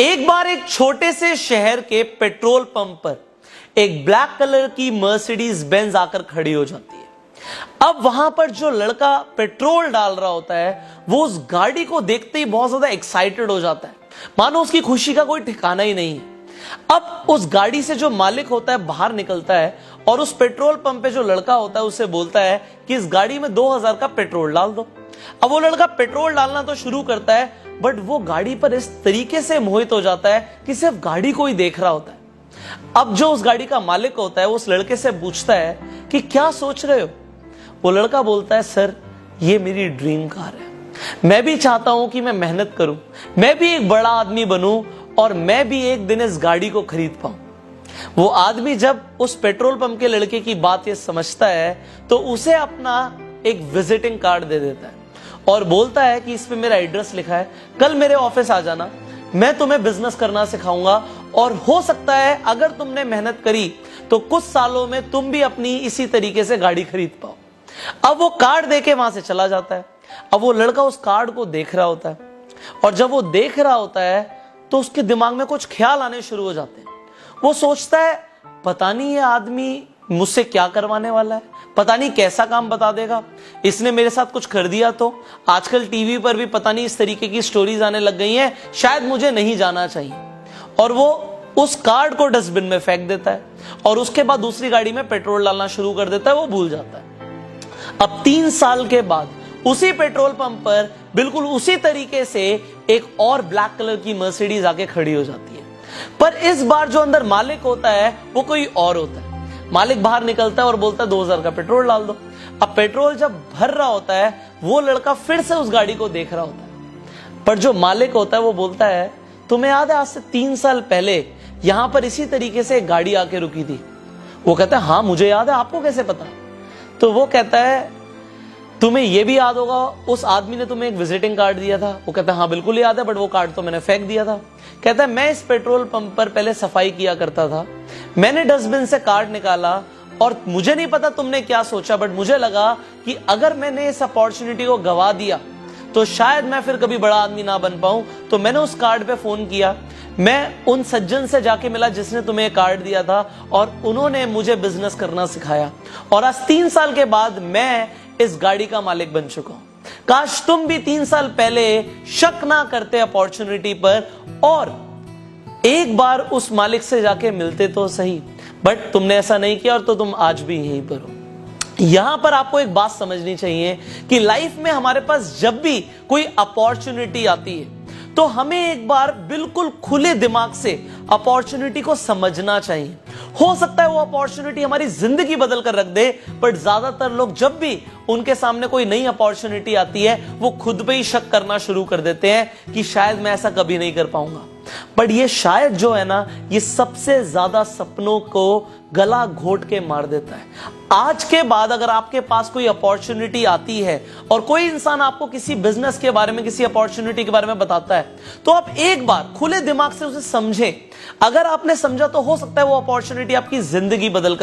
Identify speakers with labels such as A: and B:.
A: एक बार एक छोटे से शहर के पेट्रोल पंप पर एक ब्लैक कलर की मर्सिडीज बेंज आकर खड़ी हो जाती है। अब वहां पर जो लड़का पेट्रोल डाल रहा होता है वो उस गाड़ी को देखते ही बहुत ज्यादा एक्साइटेड हो जाता है, मानो उसकी खुशी का कोई ठिकाना ही नहीं है। अब उस गाड़ी से जो मालिक होता है बाहर निकलता है और उस पेट्रोल पंप पे जो लड़का होता है उसे बोलता है कि इस गाड़ी में 2000 का पेट्रोल डाल दो। अब वो लड़का पेट्रोल डालना तो शुरू करता है, बट वो गाड़ी पर इस तरीके से मोहित हो जाता है कि सिर्फ गाड़ी को ही देख रहा होता है। अब जो उस गाड़ी का मालिक होता है उस लड़के से पूछता है कि क्या सोच रहे हो। वो लड़का बोलता है, सर ये मेरी ड्रीम कार है, मैं भी चाहता हूं कि मैं मेहनत करूं, मैं भी एक बड़ा आदमी बनूं और मैं भी एक दिन इस गाड़ी को खरीद पाऊं। वो आदमी जब उस पेट्रोल पंप के लड़के की बात ये समझता है तो उसे अपना एक विजिटिंग कार्ड दे देता है और बोलता है कि इसमें मेरा एड्रेस लिखा है, कल मेरे ऑफिस आ जाना, मैं तुम्हें बिजनेस करना सिखाऊंगा और हो सकता है अगर तुमने मेहनत करी तो कुछ सालों में तुम भी अपनी इसी तरीके से गाड़ी खरीद पाओ। अब वो कार्ड देके वहां से चला जाता है। अब वो लड़का उस कार्ड को देख रहा होता है और जब वो देख रहा होता है तो उसके दिमाग में कुछ ख्याल आने शुरू हो जाते हैं। वो सोचता है, पता नहीं ये आदमी मुझसे क्या करवाने वाला है, पता नहीं कैसा काम बता देगा, इसने मेरे साथ कुछ कर दिया तो। आजकल टीवी पर भी पता नहीं इस तरीके की स्टोरीज आने लग गई हैं, शायद मुझे नहीं जाना चाहिए। और वो उस कार्ड को डस्टबिन में फेंक देता है और उसके बाद दूसरी गाड़ी में पेट्रोल डालना शुरू कर देता है। वो भूल जाता है। अब 3 साल के बाद उसी पेट्रोल पंप पर बिल्कुल उसी तरीके से एक और ब्लैक कलर की मर्सिडीज आके खड़ी हो जाती है, पर इस बार जो अंदर मालिक होता है वो कोई और होता है। मालिक बाहर निकलता है और बोलता है 2000 का पेट्रोल डाल दो। अब पेट्रोल जब भर रहा होता है वो लड़का फिर से उस गाड़ी को देख रहा होता है, पर जो मालिक होता है वो बोलता है, तुम्हें याद है आज से 3 साल पहले यहां पर इसी तरीके से एक गाड़ी आके रुकी थी। वो कहता है, हाँ मुझे याद है, आपको कैसे पता। तो वो कहता है, तुम्हें यह भी याद होगा उस आदमी ने तुम्हें एक विजिटिंग कार्ड दिया था। वो कहता है, हाँ बिल्कुल याद है, बट वो कार्ड तो मैंने फेंक दिया था। कहता है, मैं इस पेट्रोल पंप पर पहले सफाई किया करता था, मैंने डस्टबिन से कार्ड निकाला और मुझे नहीं पता तुमने क्या सोचा, बट मुझे लगा कि अगर मैंने इस अपॉर्चुनिटी को गवा दिया तो शायद मैं फिर कभी बड़ा आदमी ना बन पाऊं। तो मैंने उस कार्ड पे फोन किया, मैं उन सज्जन से जाके मिला जिसने तुम्हें कार्ड दिया था और उन्होंने मुझे बिजनेस करना सिखाया और आज 3 साल के बाद मैं इस गाड़ी का मालिक बन चुका हूं। काश तुम भी 3 साल पहले शक ना करते अपॉर्चुनिटी पर और एक बार उस मालिक से जाके मिलते तो सही, बट तुमने ऐसा नहीं किया और तो तुम आज भी यहीं पर हो। यहां पर आपको एक बात समझनी चाहिए कि लाइफ में हमारे पास जब भी कोई अपॉर्चुनिटी आती है तो हमें एक बार बिल्कुल खुले दिमाग से अपॉर्चुनिटी को समझना चाहिए। हो सकता है वो अपॉर्चुनिटी हमारी जिंदगी बदल कर रख दे, बट ज्यादातर लोग जब भी उनके सामने कोई नई अपॉर्चुनिटी आती है वो खुद पे ही शक करना शुरू कर देते हैं कि शायद मैं ऐसा कभी नहीं कर पाऊंगा। बट ये शायद जो है ना, ये सबसे ज्यादा सपनों को गला घोट के मार देता है। आज के बाद अगर आपके पास कोई अपॉर्चुनिटी आती है और कोई इंसान आपको किसी बिजनेस के बारे में, किसी अपॉर्चुनिटी के बारे में बताता है, तो आप एक बार खुले दिमाग से उसे समझें। अगर आपने समझा तो हो सकता है वो अपॉर्चुनिटी आपकी जिंदगी बदल